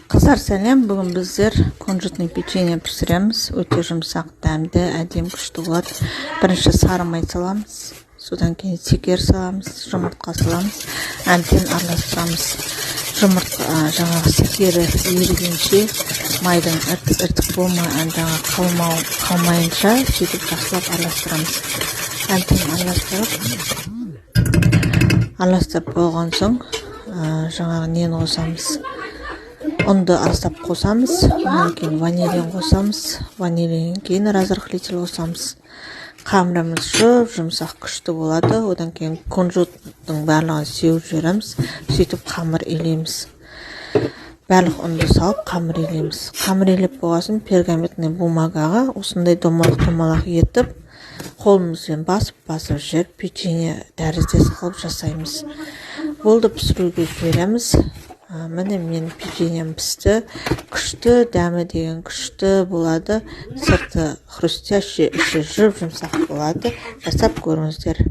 Қыздар сәлем, бүгін біздер кунжутный печенье пісіреміз. Өте жұмсақ, дәмді, әдем, күшті болады. Бірінші сары май саламыз, содан кейін шекер саламыз, жұмыртқа саламыз, әбден араластырамыз. Жұмыртқа жаңағы шекері ерігенше, майдың іртік қалмайынша сөйтіп жақсылап араластырамыз. Әбден араластырып болған соң жаңағы нені қосамыз. Ұнды аздап қосамыз, онан кейін ванилин қосамыз, ванилиннен кейін разрыхлитель қосамыз. Қамырымыз жұмсақ күшті болады, одан кейін кунжуттың барлығын сеуіп жібереміз, сөйтіп қамыр илейміз. Барлық ұнды салып қамыр илейміз. Қамыр илеп болғасын пергаментный бумагаға осындай домалақ етіп, қолымызбен басып жіберіп печенье тәріздес қылып жасаймыз. Болды, пісіруге жібереміз. Міне мен печеньем пісті, күшті, дәмі деген күшті болады, сырты хрустящий, іші жұмсақ болады. Жасап көріңіздер.